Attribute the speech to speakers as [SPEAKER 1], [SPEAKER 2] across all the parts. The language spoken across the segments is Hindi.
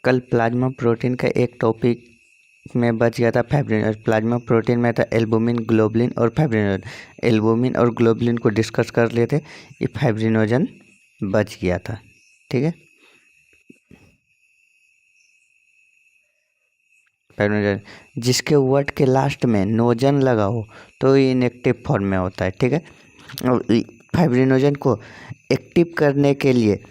[SPEAKER 1] कल प्लाज्मा प्रोटीन का एक टॉपिक में बच गया था फाइब्रिनोजन। प्लाज्मा प्रोटीन में था एल्बुमिन, ग्लोबुलिन और फाइब्रिनोजन। एल्बुमिन और ग्लोबुलिन को डिस्कस कर लिए थे, ये फाइब्रिनोजन बच गया था। ठीक है, फाइब्रिनोजन जिसके वर्ड के लास्ट में नोजन लगा हो तो ये इनएक्टिव फॉर्म में होता है। ठीक है, और फाइब्रिनोजन को एक्टिव करने के लिए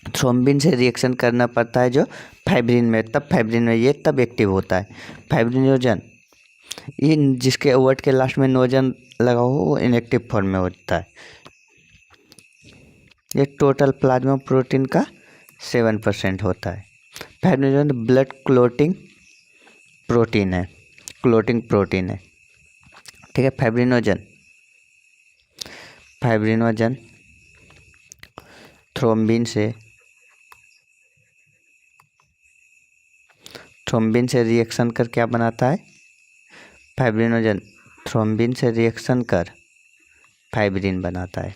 [SPEAKER 1] थ्रोम्बिन से रिएक्शन करना पड़ता है जो फाइब्रिन में, तब फाइब्रिन में ये तब एक्टिव होता है फाइब्रिनोजन। ये जिसके वर्ड के लास्ट में नोजन लगा हो वो इनएक्टिव फॉर्म में होता है। ये टोटल प्लाज्मा प्रोटीन का 7% होता है। फाइब्रिनोजन ब्लड क्लोटिंग प्रोटीन है, क्लोटिंग प्रोटीन है। ठीक है, फाइब्रिनोजन थ्रोम्बिन से रिएक्शन कर क्या बनाता है? फाइब्रिनोजन थ्रोम्बिन से रिएक्शन कर फाइब्रिन बनाता है।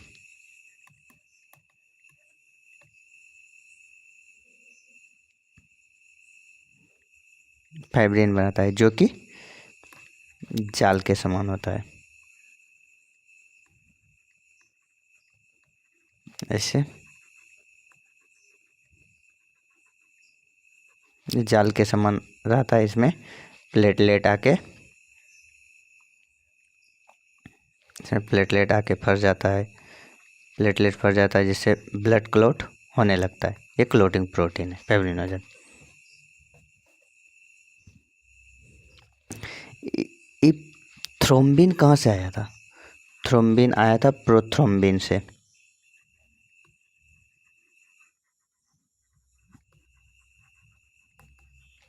[SPEAKER 1] फाइब्रिन बनाता है जो कि जाल के समान होता है। ऐसे जाल के समान रहता है, इसमें प्लेटलेट आके फंस जाता है, प्लेटलेट फंस जाता है जिससे ब्लड क्लॉट होने लगता है। ये क्लोटिंग प्रोटीन है फाइब्रिनोजन। थ्रोम्बिन कहाँ से आया था? थ्रोम्बिन आया था प्रोथ्रोम्बिन से।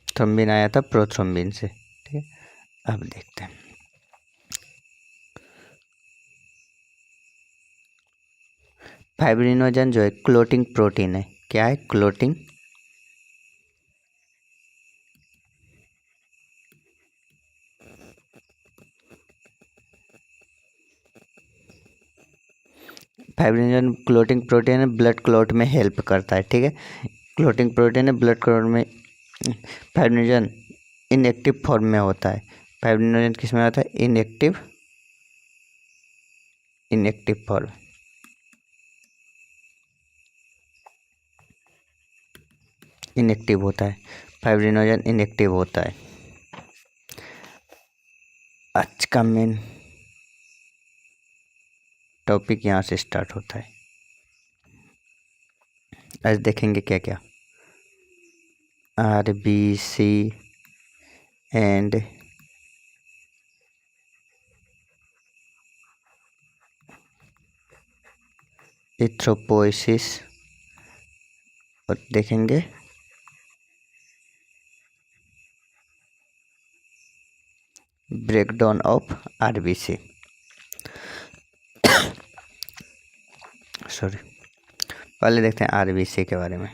[SPEAKER 1] थ्रोम्बिन आया था प्रोथ्रोम्बिन से। ठीक है, अब देखते हैं। फाइब्रिनोजन जो है क्लोटिंग प्रोटीन है। क्या है? क्लोटिंग फाइब्रिनोजन क्लोटिंग प्रोटीन है, ब्लड क्लॉट में हेल्प करता है। ठीक है, क्लोटिंग प्रोटीन है, ब्लड क्लॉट में। फाइब्रिनोजन इनएक्टिव फॉर्म में होता है। फाइब्रिनोजन किस में होता है? Inactive form. इनएक्टिव होता है, फाइब्रिनोजन इनएक्टिव होता है। आज का मेन टॉपिक यहाँ से स्टार्ट होता है। आज देखेंगे क्या क्या। आरबीसी एंड इथ्रोपोइसिस, और देखेंगे ब्रेकडाउन ऑफ आरबीसी। सॉरी, पहले देखते हैं आरबीसी के बारे में।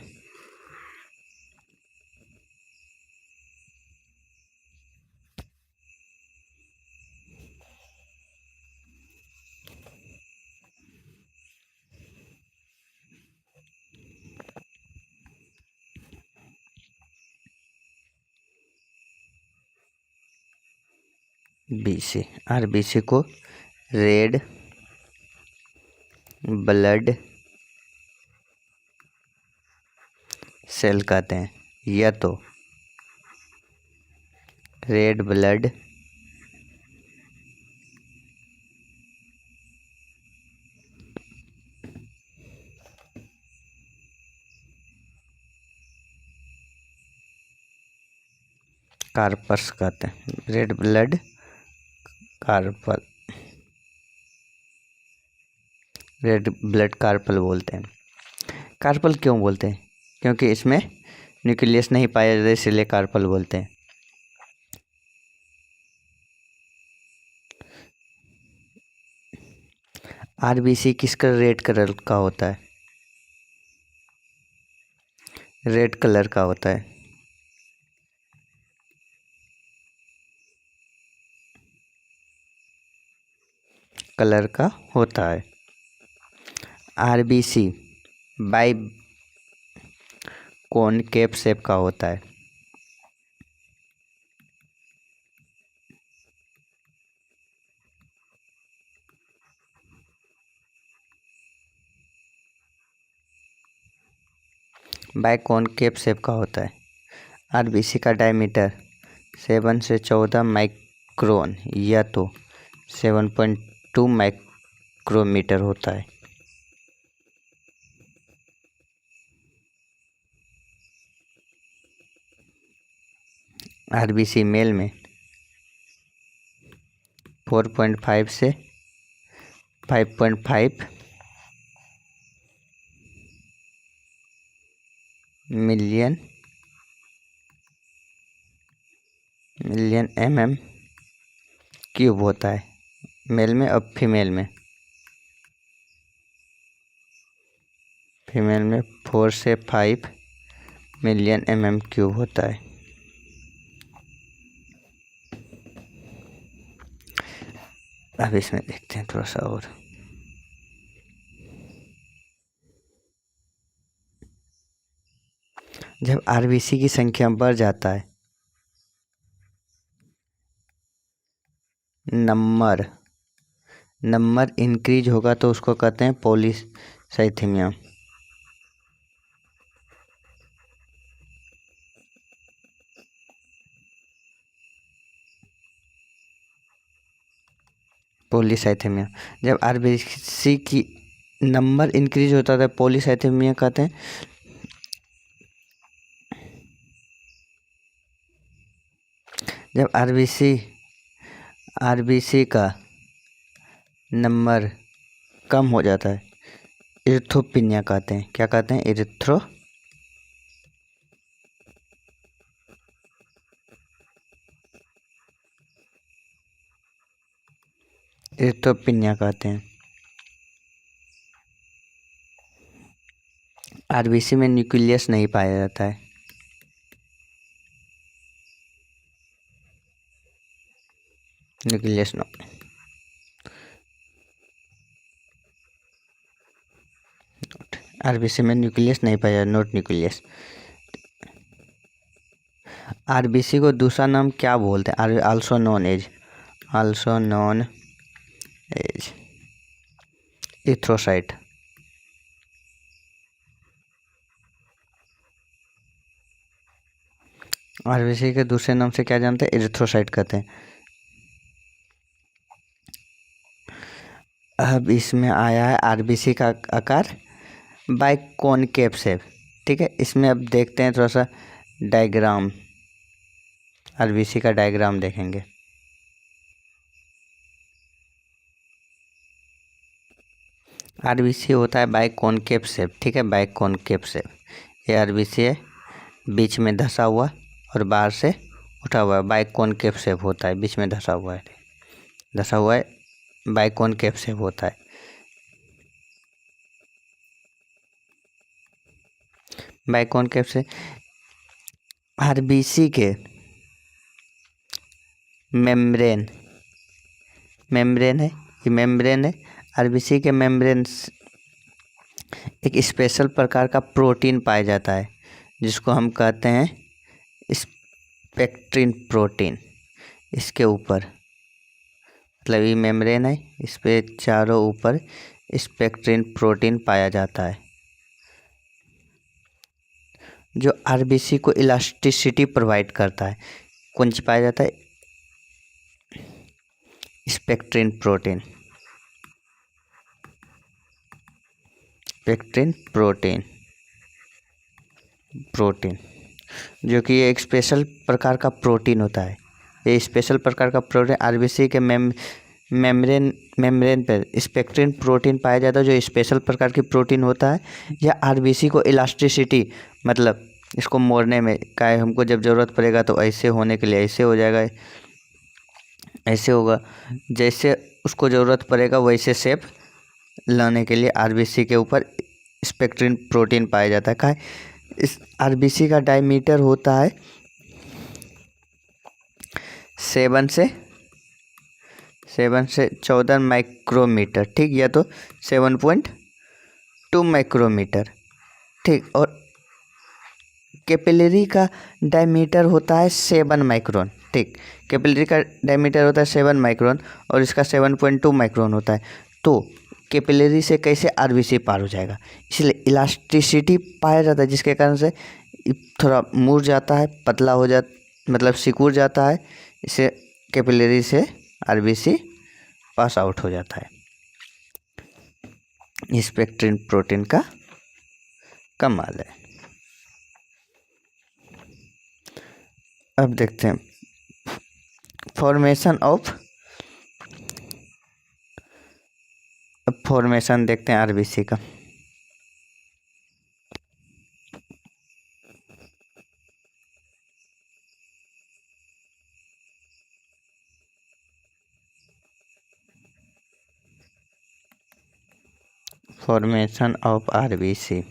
[SPEAKER 1] बीसी, आरबीसी को रेड ब्लड सेल कहते हैं, या तो रेड ब्लड कार्पस कहते हैं। Red blood carpal, red blood carpal बोलते हैं। कार्पल क्यों बोलते हैं? क्योंकि इसमें न्यूक्लियस नहीं पाया जाता, इसलिए कार्पल बोलते हैं। आरबीसी किसका रेड कलर का होता है? रेड कलर का होता है। कलर का होता है। आरबीसी बाई कॉनकेव शेप का होता है। बाइकॉनकेव शेप का होता है। आरबीसी का डायमीटर 7 से 14 माइक्रोन या तो 7.2 माइक्रोमीटर होता है। आरबीसी मेल में 4.5 से 5.5 मिलियन mm क्यूब होता है मेल में। अब फीमेल में 4 से 5 मिलियन mm क्यूब होता है। अब इसमें देखते हैं थोड़ा सा और। जब आरबीसी की संख्या बढ़ जाता है, नंबर इंक्रीज होगा तो उसको कहते हैं पॉलीसाइथेमिया। पॉलीसाइथेमिया। जब आरबीसी की नंबर इंक्रीज होता है पॉलीसाइथेमिया कहते हैं। जब आरबीसी का नंबर कम हो जाता है इरिथ्रोपिनिया कहते हैं। क्या कहते हैं? इरिथ्रोपिनिया कहते हैं। आरबीसी में न्यूक्लियस नहीं पाया जाता है। Nucleus no. आरबीसी में न्यूक्लियस नहीं पाया, नोट न्यूक्लियस। आरबीसी को दूसरा नाम क्या बोलते हैं? Also known as erythrocyte. RBC के दूसरे नाम से क्या जानते हैं? इरिथ्रोसाइट कहते हैं। अब इसमें आया है आरबीसी का आकार बाइकॉनकेव शेप। ठीक है, इसमें अब देखते हैं थोड़ा सा डायग्राम। आरबीसी का डायग्राम देखेंगे। आरबीसी होता है बाइकॉनकेव शेप। ठीक है, बाइकॉनकेव शेप। ये आरबीसी है, बीच में धंसा हुआ और बाहर से उठा हुआ है। बाइकॉनकेव शेप होता है, बीच में धंसा हुआ है बाइकॉनकेव शेप होता है। बाइकॉनकेव से आरबीसी के मेम्ब्रेन है, ये मेम्ब्रेन है। आरबीसी के मेम्ब्रेन एक स्पेशल प्रकार का प्रोटीन पाया जाता है जिसको हम कहते हैं स्पेक्ट्रिन प्रोटीन। इसके ऊपर मतलब ये मेम्ब्रेन है, इस पे चारों ऊपर स्पेक्ट्रिन प्रोटीन पाया जाता है जो आरबीसी को इलास्टिसिटी प्रोवाइड करता है। कौन सी पाया जाता है? स्पेक्ट्रिन प्रोटीन जो कि एक स्पेशल प्रकार का प्रोटीन होता है। ये स्पेशल प्रकार का प्रोटीन आरबीसी के मेम्ब्रेन पर स्पेक्ट्रिन प्रोटीन पाया जाता है जो स्पेशल प्रकार की प्रोटीन होता है। यह आरबीसी को इलास्टिसिटी मतलब इसको मोड़ने में का हमको जब ज़रूरत पड़ेगा तो ऐसे होने के लिए ऐसे हो जाएगा, ऐसे होगा। जैसे उसको ज़रूरत पड़ेगा वैसे शेप लाने के लिए आरबीसी के ऊपर स्पेक्ट्रिन प्रोटीन पाया जाता है। का इस आरबीसी का डायमीटर होता है 7 से 14 माइक्रोमीटर। ठीक, या तो 7.2 माइक्रोमीटर। ठीक, और कैपिलरी का डायमीटर होता है 7 माइक्रोन। ठीक, कैपिलरी का डायमीटर होता है 7 माइक्रोन और इसका 7.2 माइक्रोन होता है। तो कैपिलरी से कैसे आरबीसी पार हो जाएगा, इसलिए इलास्टिसिटी पाया जाता है, जिसके कारण से थोड़ा मुड़ जाता है, पतला हो जा मतलब सिकुड़ जाता है, इसे कैपिलरी से आरबीसी पास आउट हो जाता है। स्पेक्ट्रिन प्रोटीन का कमाल है। अब देखते हैं फॉर्मेशन देखते हैं आरबीसी का। Formation of RBC.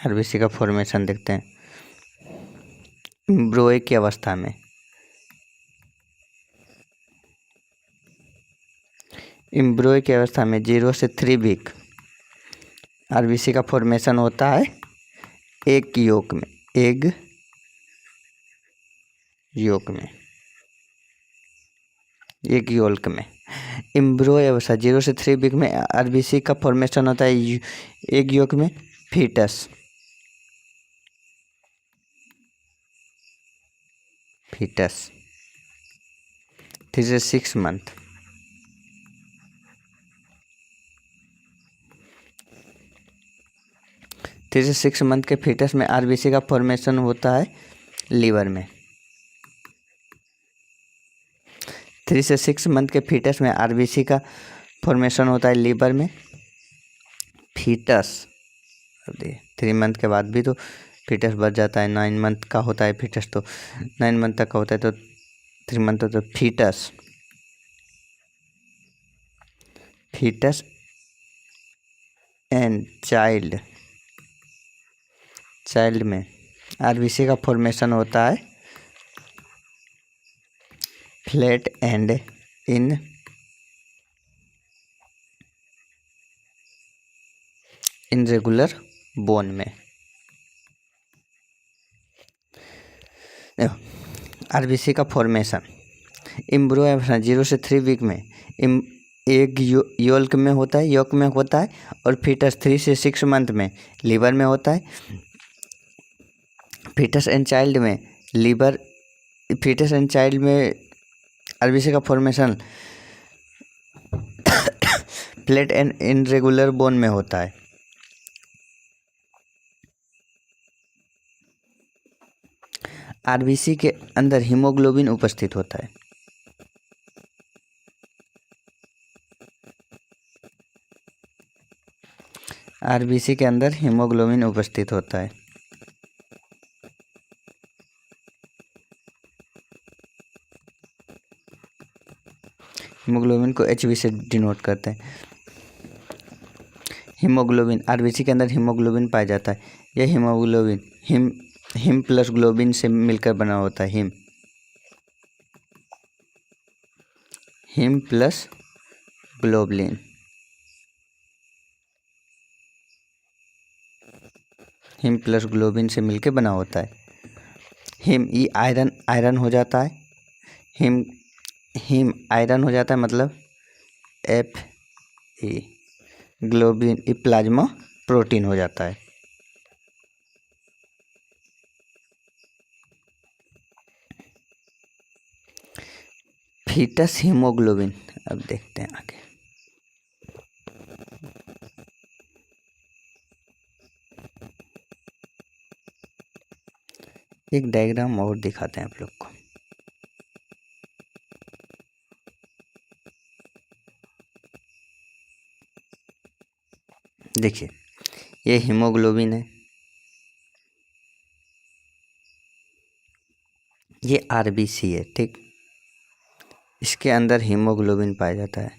[SPEAKER 1] आरबीसी का फॉर्मेशन देखते हैं एम्ब्रियो की अवस्था में। एम्ब्रियो की अवस्था में 0 से 3 वीक आरबीसी का फॉर्मेशन होता है एग योक में। एग योक में, एग योल्क में। एम्ब्रियो अवस्था 0 से 3 वीक में आरबीसी का फॉर्मेशन होता है एग योक में। फीटस 3 से 6 मंथ। थ्री से 6 मंथ के फीटस में आरबीसी का फॉर्मेशन होता है लीवर में। 3 से 6 मंथ के फीटस में आरबीसी का फॉर्मेशन होता है लीवर में। फीटस 3 मंथ के बाद भी तो फीटस बढ़ जाता है, 9 मंथ का होता है फीटस, तो 9 मंथ तक का होता है तो 3 मंथ तो फीटस एंड चाइल्ड में आरबीसी का फॉर्मेशन होता है flat and in regular bone में। आरबीसी का फॉर्मेशन एम्ब्रियो 0 से 3 वीक में एग योल्क में होता है, योक में होता है, और फीटस 3 से 6 मंथ में लीवर में होता है। फीटस एंड चाइल्ड में आरबीसी का formation flat and irregular bone में होता है। आरबीसी के अंदर हीमोग्लोबिन उपस्थित होता है। आरबीसी के अंदर हीमोग्लोबिन उपस्थित होता है। हीमोग्लोबिन को HB से डिनोट करते हैं। हीमोग्लोबिन आरबीसी के अंदर हीमोग्लोबिन पाया जाता है। यह हीमोग्लोबिन हिम प्लस ग्लोबिन से मिलकर बना होता है। Him plus globulin. Him plus globin से मिलकर बना होता है। हिम ई आयरन हो जाता है। हिम आयरन हो जाता है, मतलब Fe। ग्लोबिन ई प्लाज्मा प्रोटीन हो जाता है। फीटस हीमोग्लोबिन, अब देखते हैं आगे। एक डायग्राम और दिखाते हैं आप लोग को। देखिए, ये हीमोग्लोबिन है, ये आरबीसी है। ठीक, इसके अंदर हीमोग्लोबिन पाया जाता है।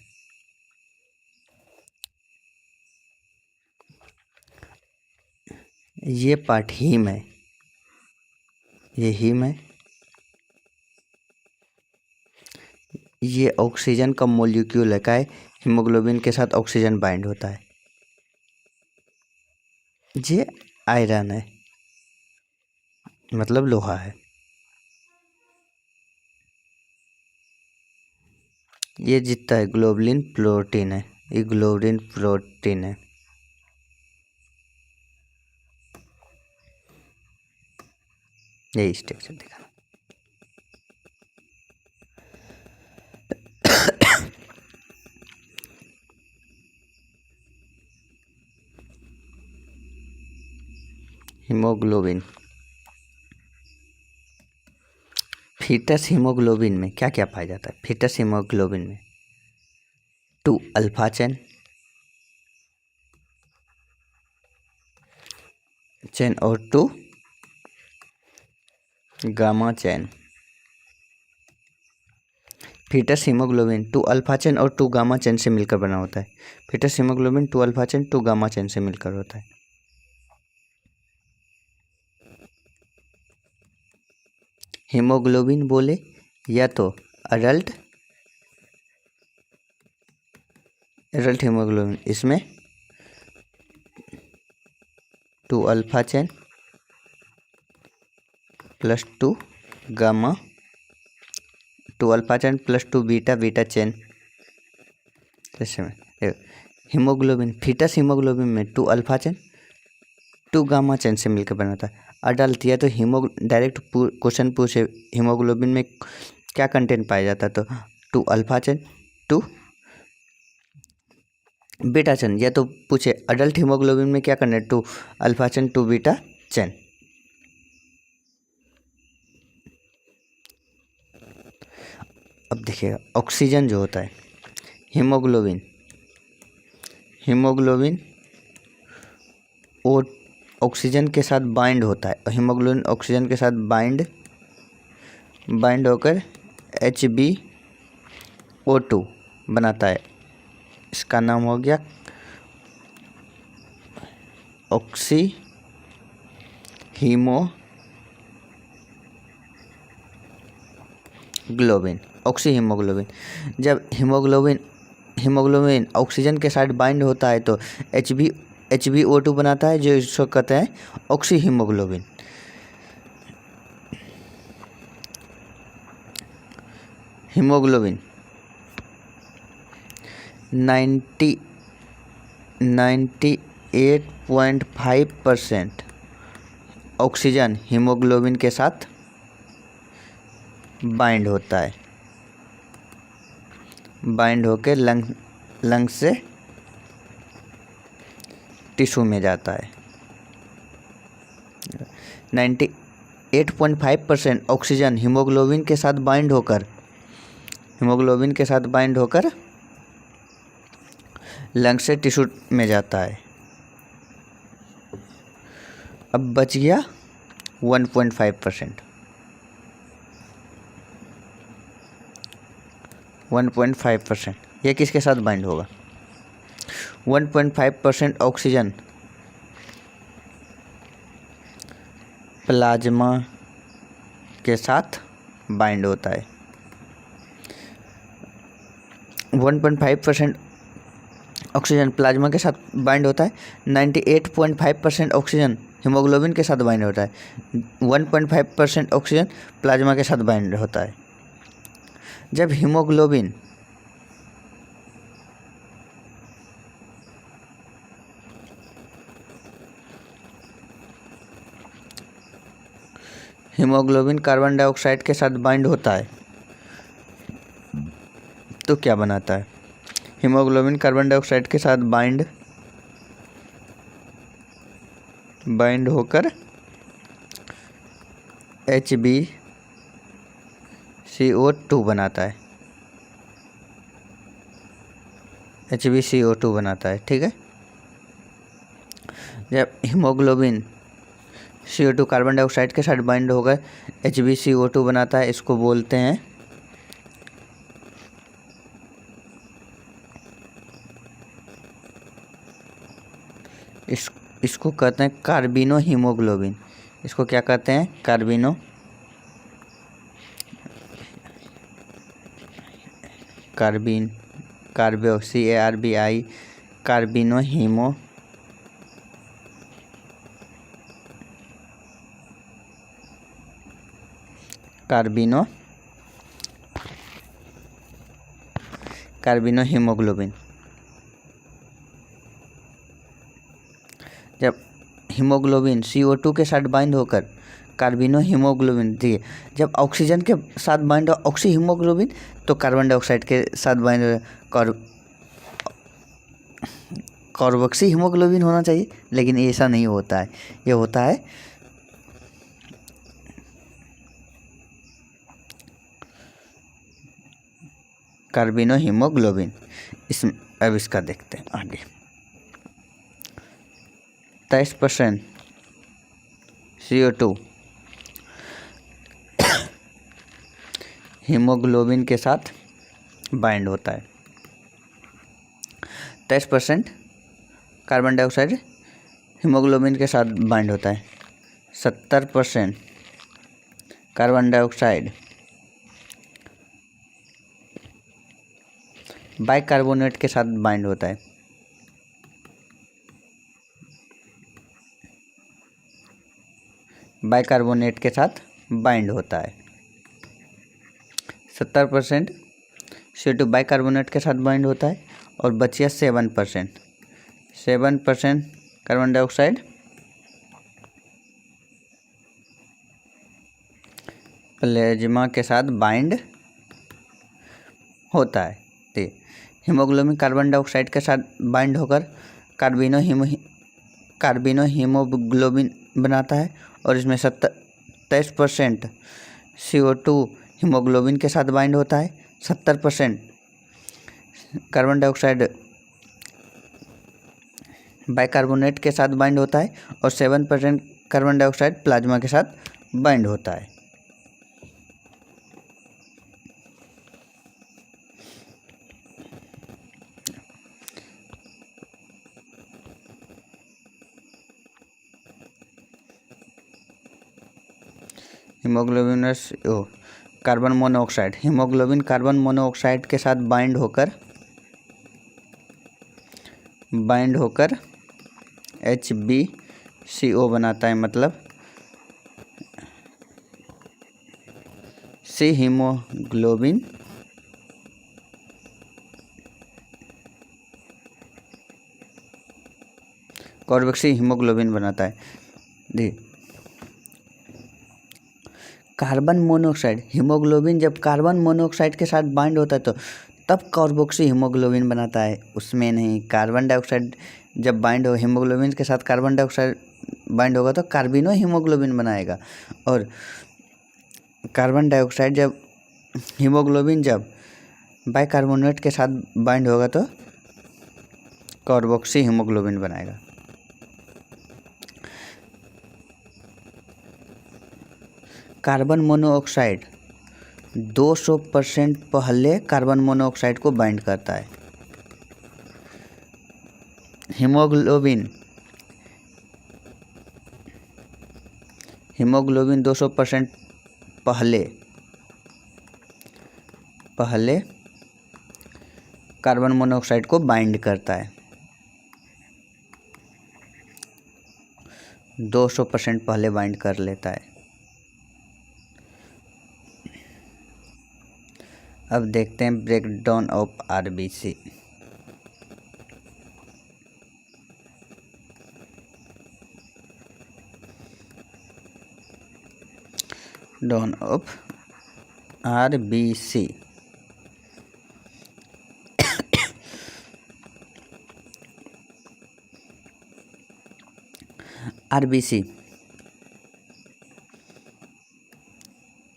[SPEAKER 1] ये पार्ट हीम है, ये हीम है। ये ऑक्सीजन का मॉलिक्यूल है, का हीमोग्लोबिन के साथ ऑक्सीजन बाइंड होता है। ये आयरन है, मतलब लोहा है। ये जितना है ग्लोबुलिन प्रोटीन है, ये ग्लोबुलिन प्रोटीन है। यही स्ट्रक्चर दिखा। हीमोग्लोबिन, फीटस हीमोग्लोबिन में क्या क्या पाया जाता है? फीटस हीमोग्लोबिन में 2 अल्फा चेन और 2 gamma chain. Foetus haemoglobin 2 alpha chain और 2 गामा चेन से मिलकर बना होता है। Foetus haemoglobin 2 alpha chain 2 gamma chain से मिलकर होता है। हीमोग्लोबिन बोले या तो अडल्ट हीमोग्लोबिन, इसमें 2 alpha chain plus 2 gamma, 2 alpha chain plus 2 beta chain. जैसे में हीमोग्लोबिन, फीटस हीमोग्लोबिन में 2 अल्फा चेन 2 गामा चेन से मिलकर बना होता है। अडल्ट या तो डायरेक्ट क्वेश्चन पूछे हीमोग्लोबिन में क्या कंटेंट पाया जाता है, तो 2 अल्फा चेन 2 बीटा चेन, या तो पूछे अडल्ट हीमोग्लोबिन में क्या करना है, 2 अल्फा चेन 2 बीटा चेन। अब देखिएगा ऑक्सीजन जो होता है, हीमोग्लोबिन और ऑक्सीजन के साथ बाइंड होता है। हीमोग्लोबिन ऑक्सीजन के साथ बाइंड होकर HbO2 बनाता है। इसका नाम हो गया ऑक्सी हीमोग्लोबिन। जब हीमोग्लोबिन ऑक्सीजन के साथ बाइंड होता है तो HbO2 बनाता है, जो इसको कहते हैं oxy haemoglobin. Haemoglobin 98.5% oxygen haemoglobin के साथ बाइंड होता है, बाइंड होकर लंग से टिश्यू में जाता है। 98.5% ऑक्सीजन हीमोग्लोबिन के साथ बाइंड होकर लंग से टिश्यू में जाता है। अब बच गया 1.5%। 1.5% ये किसके साथ बाइंड होगा? 1.5% ऑक्सीजन प्लाज्मा के साथ बाइंड होता है। 1.5% ऑक्सीजन प्लाज्मा के साथ बाइंड होता है। 98.5% ऑक्सीजन हीमोग्लोबिन के साथ बाइंड होता है। 1.5% ऑक्सीजन प्लाज्मा के साथ बाइंड होता है। जब हीमोग्लोबिन कार्बन डाइऑक्साइड के साथ बाइंड होता है तो क्या बनाता है? हीमोग्लोबिन कार्बन डाइऑक्साइड के साथ बाइंड होकर HbCO2 बनाता है। HbCO2 बनाता है, ठीक है। जब हीमोग्लोबिन CO2 कार्बन डाइऑक्साइड के साथ बाइंड होकर HbCO2 बनाता है, इसको बोलते हैं इसको कहते हैं कार्बिनो हीमोग्लोबिन। इसको क्या कहते हैं? कार्बिनो CARBI कार्बिनो कार्बिनो हीमोग्लोबिन। जब हीमोग्लोबिन CO2 के साथ बाइंड होकर कार्बिनो हीमोग्लोबिन दिए, जब ऑक्सीजन के साथ बाइंड हो ऑक्सी हीमोग्लोबिन तो कार्बन डाइऑक्साइड के साथ बाइंड हो कार्बोक्सी हीमोग्लोबिन होना चाहिए, लेकिन ऐसा नहीं होता है। ये होता है कार्बिनो हीमोग्लोबिन। अब इसका देखते हैं आगे। 23% CO2 हीमोग्लोबिन के साथ बाइंड होता है। 23% कार्बन डाइऑक्साइड हीमोग्लोबिन के साथ बाइंड होता है। 70% कार्बन डाइऑक्साइड बाइकार्बोनेट के साथ बाइंड होता है। बाइकार्बोनेट के साथ बाइंड होता है। 70% CO2 बाइकार्बोनेट के साथ बाइंड होता है और बचिया 7% कार्बन डाइऑक्साइड प्लाज्मा के साथ बाइंड होता है। हीमोग्लोबिन कार्बन डाइऑक्साइड के साथ बाइंड होकर कार्बिनो हीमोग्लोबिन बनाता है और इसमें 23% CO2 हीमोग्लोबिन के साथ बाइंड होता है। 70% कार्बन डाइऑक्साइड बाइकार्बोनेट के साथ बाइंड होता है और 7% कार्बन डाइऑक्साइड प्लाज्मा के साथ बाइंड होता है। Carbon monoxide haemoglobin carbon monoxide के साथ बाइंड होकर HbCO बनाता है, मतलब C हीमोग्लोबिन कार्बोक्सी हीमोग्लोबिन बनाता है। कार्बन मोनोऑक्साइड हीमोग्लोबिन जब कार्बन मोनोऑक्साइड के साथ बाइंड होता है तो तब कार्बोक्सी हीमोग्लोबिन बनाता है, उसमें नहीं। कार्बन डाइऑक्साइड जब बाइंड हो हीमोग्लोबिन के साथ कार्बन डाइऑक्साइड बाइंड होगा तो कार्बिनो हीमोग्लोबिन बनाएगा, और कार्बन डाइऑक्साइड जब हीमोग्लोबिन जब बाइकार्बोनेट के साथ बाइंड होगा तो कार्बोक्सी हीमोग्लोबिन बनाएगा। कार्बन मोनोऑक्साइड 200% पहले कार्बन मोनोऑक्साइड को बाइंड करता है। हीमोग्लोबिन 200% पहले कार्बन मोनोऑक्साइड को बाइंड करता है। 200% पहले बाइंड कर लेता है। अब देखते हैं breakdown of RBC। Down of RBC।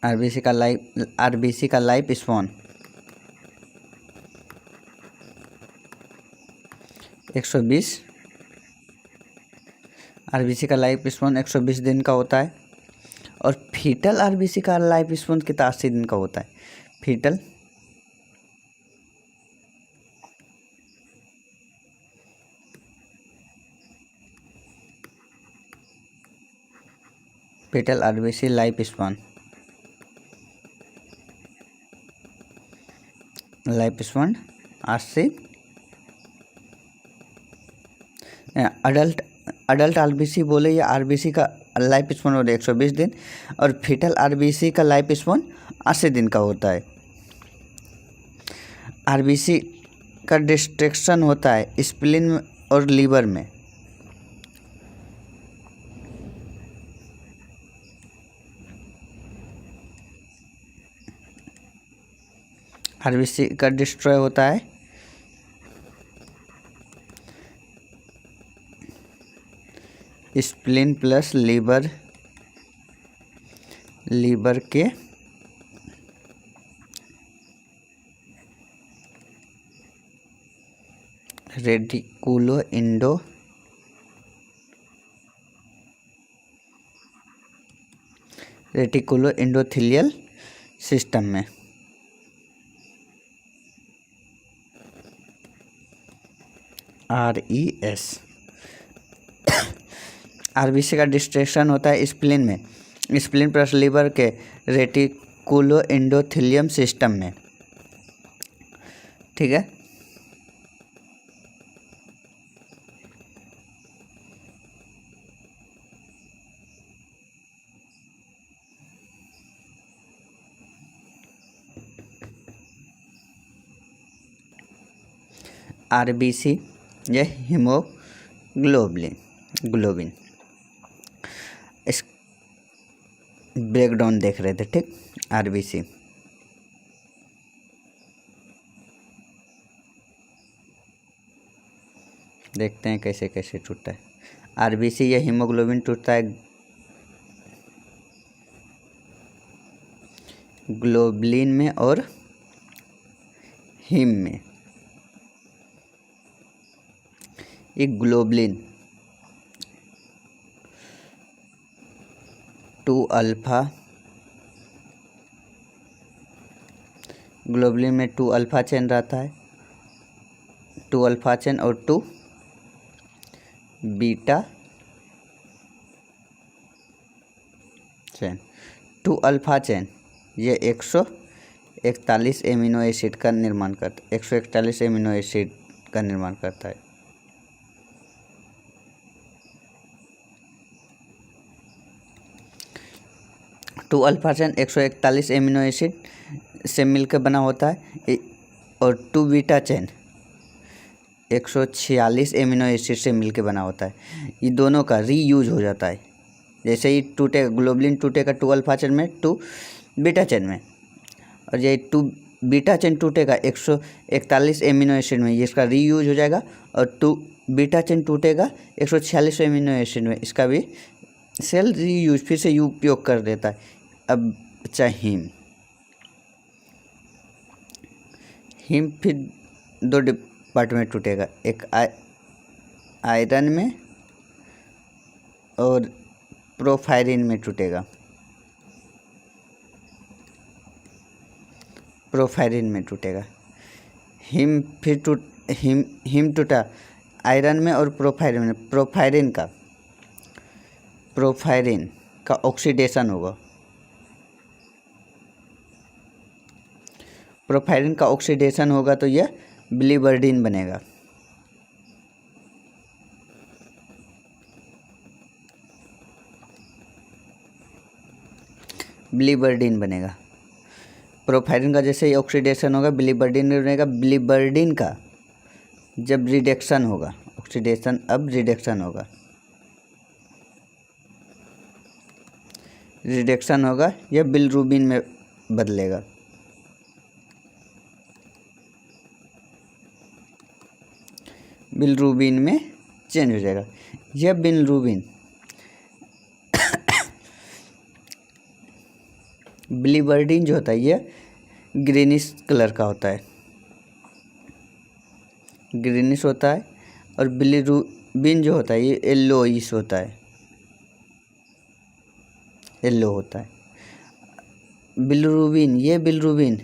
[SPEAKER 1] RBC का लाइफ स्पॉन 120। RBC का लाइफ स्पॉन 120 दिन का होता है, और फीटल RBC का लाइफ स्पॉन कितना 80 दिन का होता है। Foetal RBC life span RC। Adult RBC बोले या RBC का लाइफ स्पैन होता है 120 दिन, और फीटल आरबीसी का लाइफ स्पैन 80 दिन का होता है। आरबीसी का डिस्ट्रक्शन होता है स्प्लीन और लीवर में। आरबीसी का डिस्ट्रॉय होता है स्प्लीन प्लस लीवर के रेटिकुलो एंडोथेलियल सिस्टम में। RES। आरबीसी का डिस्ट्रक्शन होता है स्प्लीन में, स्प्लीन प्लस लीवर के रेटिकुलो एंडोथेलियम सिस्टम में। ठीक है। आरबीसी ये ग्लोबिन इस ब्रेकडाउन देख रहे थे। ठीक, आरबीसी देखते हैं कैसे कैसे टूटता है। आरबीसी या हीमोग्लोबिन टूटता है ग्लोबुलिन में और हीम में। एक ग्लोबुलिन 2 अल्फा, ग्लोबुलिन में 2 अल्फा चेन रहता है, 2 अल्फा चेन और 2 बीटा चेन। 2 अल्फा चेन ये 141 एमिनो एसिड का निर्माण करता है, 141 एमिनो एसिड का निर्माण करता है। Two alpha chain 141 amino acid से मिलकर बना होता है, और 2 बीटा चेन 146 एमिनो एसिड से मिलकर बना होता है। ये दोनों का रीयूज हो जाता है। जैसे ही टूटे ग्लोबुलिन टूटेगा 2 अल्फा चेन में, 2 बीटा चेन में, और ये 2 बीटा चेन टूटेगा 141 एमिनो एसिड में, ये इसका रीयूज हो जाएगा। और 2 बीटा चेन टूटेगा 146 एमिनो एसिड में, इसका भी सेल रीयूज फिर से उपयोग कर देता है। अब बचा हीम फिर 2 पार्ट में टूटेगा, एक आयरन में और प्रोफायरिन में टूटेगा। प्रोफायरिन में टूटेगा हीम, फिर हीम टूटा आयरन में और प्रोफायरिन में। प्रोफायरिन का ऑक्सीडेशन होगा, प्रोफायरिन का ऑक्सीडेशन होगा तो यह बिलिवर्डिन बनेगा। बिलिवर्डिन बनेगा। प्रोफायरिन का जैसे ही ऑक्सीडेशन होगा बिलिवर्डिन बनेगा। बिलिवर्डिन का जब रिडक्शन होगा, ऑक्सीडेशन अब रिडक्शन होगा, यह बिलिरुबिन में बदलेगा। बिलिरुबिन में चेंज हो जाएगा। यह बिलिरुबिन बिलिवर्डिन जो होता है यह ग्रीनिश कलर का होता है, ग्रीनिश होता है। और बिलिरुबिन जो होता है ये येलोइश होता है, येलो होता है। बिलिरुबिन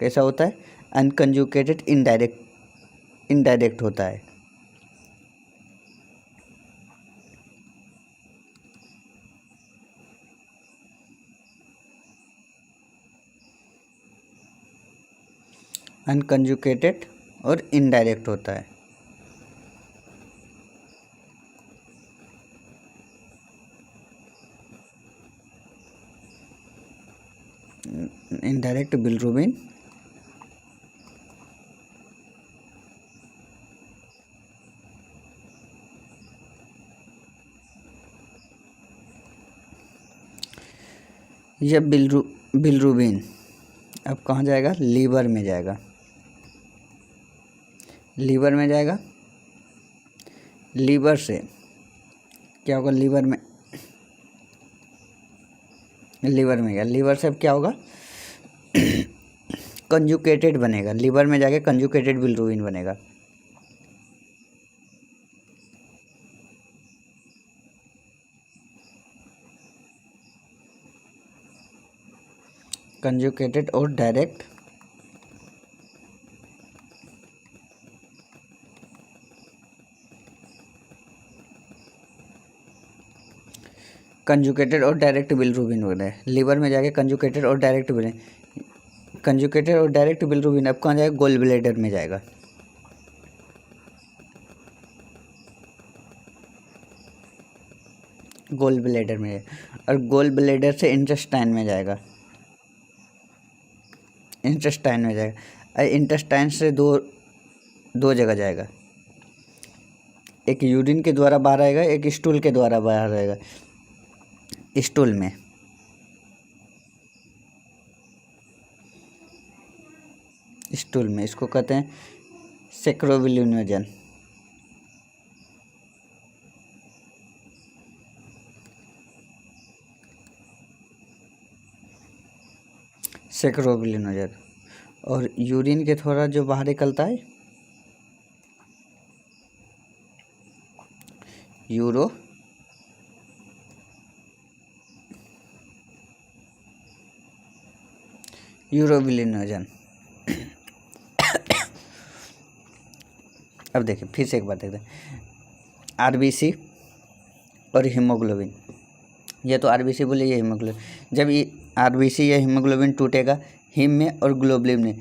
[SPEAKER 1] कैसा होता है? अनकंजुगेटेड इनडायरेक्ट होता है। अनकंजुगेटेड और इनडायरेक्ट होता है। इनडायरेक्ट बिलिरुबिन यह बिलिरुबिन अब कहाँ जाएगा? लीवर में जाएगा। लीवर में जाएगा। लीवर से क्या होगा? लीवर में गया। लीवर से अब क्या होगा? कंजुकेटेड बनेगा। लीवर में जाके कंजुकेटेड बिलिरुबिन बनेगा। कंजुकेटेड और डायरेक्ट बिलिरुबिन बन रहा है। लीवर में जाके कंजुकेटेड और डायरेक्ट बिलिरुबिन अब कहाँ जाएगा? गोल ब्लैडर में जाएगा। गोल ब्लैडर में, और गोल ब्लैडर से इंटेस्टाइन में जाएगा। और इंटेस्टाइन से दो जगह जाएगा। एक यूरिन के द्वारा बाहर आएगा, एक स्टूल के द्वारा बाहर आएगा। स्टूल में इसको कहते हैं सेक्रोबिलिनोजन। और यूरिन के थोड़ा जो बाहर निकलता है यूरोबिलिनोजन। अब देखिए फिर से एक बात देखते हैं। आरबीसी और हीमोग्लोबिन, ये तो आरबीसी बोले, ये हीमोग्लोबिन। जब ये आरबीसी या हीमोग्लोबिन टूटेगा हीम में और ग्लोबुलिन में,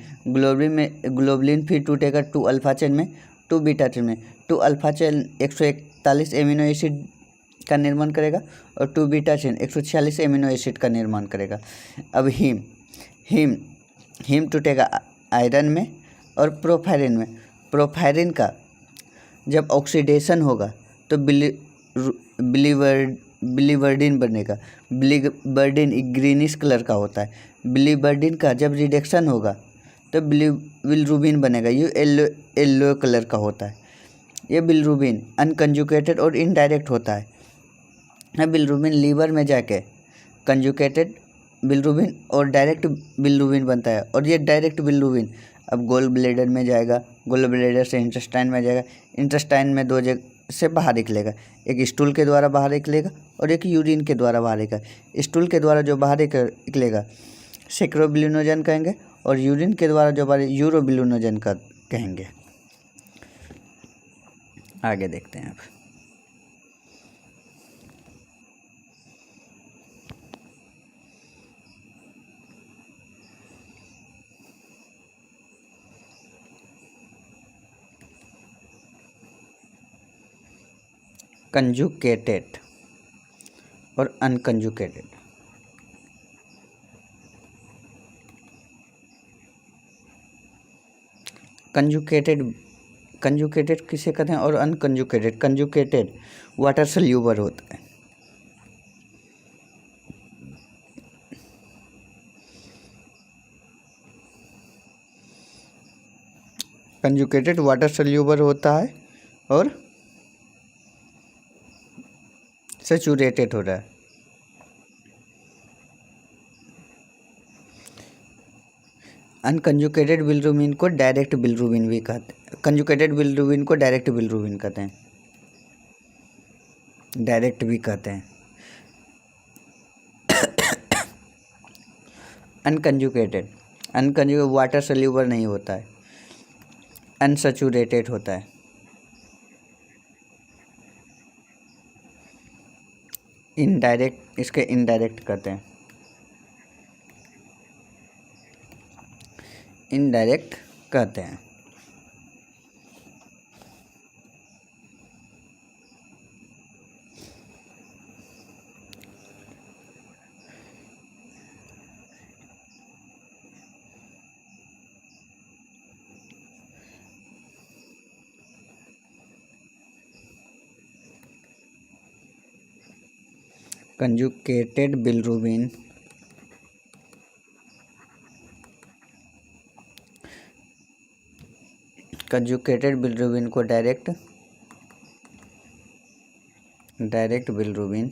[SPEAKER 1] ग्लोबुलिन फिर टूटेगा 2 अल्फा चेन में, 2 बीटा चेन में। 2 अल्फा चेन 141 एमिनो एसिड का निर्माण करेगा और 2 बीटा चेन 146 एमिनो एसिड का निर्माण करेगा। अब हीम टूटेगा आयरन में और प्रोफायरिन में। प्रोफायरिन का जब ऑक्सीडेशन होगा तो बिलिवर्डिन बनेगा। बिलिवर्डिन ग्रीनिश कलर का होता है। बिलिवर्डिन का जब रिडक्शन होगा तो बिलिरुबिन बनेगा। ये येलो कलर का होता है। ये बिलिरुबिन अनकंजुकेटेड और इनडायरेक्ट होता है। बिलिरुबिन लीवर में जाके कंजुकेटेड बिलिरुबिन और डायरेक्ट बिलिरुबिन बनता है। और ये डायरेक्ट बिलिरुबिन अब गोल ब्लैडर में जाएगा। गोल ब्लैडर से इंटेस्टाइन में जाएगा। इंटेस्टाइन में 2 जगह से बाहर निकलेगा। एक स्टूल के द्वारा बाहर निकलेगा और एक यूरिन के द्वारा बाहर निकलेगा। स्टूल के द्वारा जो बाहर निकलेगा सेक्रोबिलिनोजन कहेंगे, और यूरिन के द्वारा जो बाहर यूरोबिलिनोजन का कहेंगे। आगे देखते हैं अब। कंजुकेटेड और अनकंजुकेटेड। कंजुकेटेड किसे कहते हैं और अनकंजुकेटेड? कंजुकेटेड वाटर सल्यूबर होता है। कंजुकेटेड वाटर सल्यूबर होता है और सैचुरेटेड हो रहा है। अनकंजुकेटेड बिलिरुबिन को डायरेक्ट बिलिरुबिन भी कहते हैं। कंजुकेटेड बिलिरुबिन को डायरेक्ट बिलिरुबिन कहते हैं, डायरेक्ट भी कहते हैं। अनकंजुकेटेड वाटर सल्यूबर नहीं होता है, अनसैचुरेटेड होता है। इनडायरेक्ट, इसके इनडायरेक्ट कहते हैं। इनडायरेक्ट कहते हैं। कंजुकेटेड बिलिरुबिन को डायरेक्ट बिलिरुबिन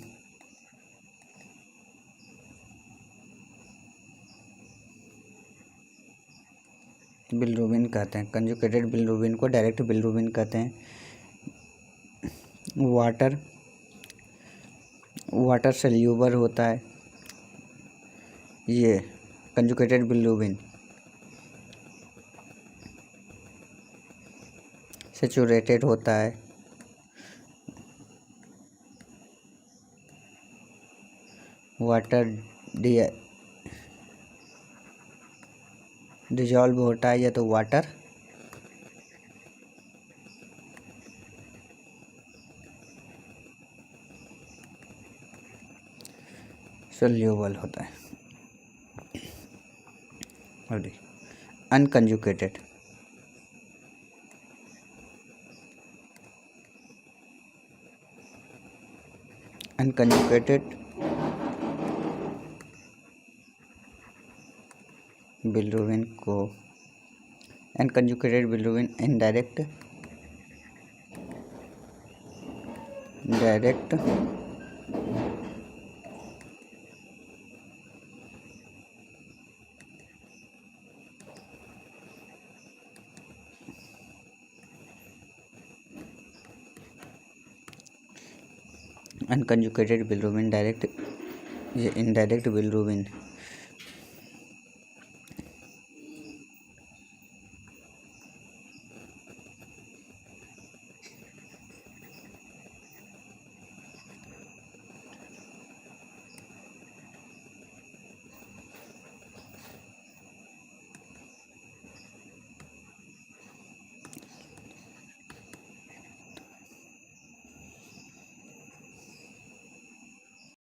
[SPEAKER 1] कहते हैं। कंजुकेटेड बिलिरुबिन को डायरेक्ट बिलिरुबिन कहते हैं। वाटर सल्यूबर होता है ये कंजुकेटेड बिलिरुबिन। सैचुरेटेड होता है। वाटर डिजॉल्व होता है या तो वाटर सोल्यूबल होता है। और unconjugated bilirubin indirect unconjugated bilirubin indirect bilirubin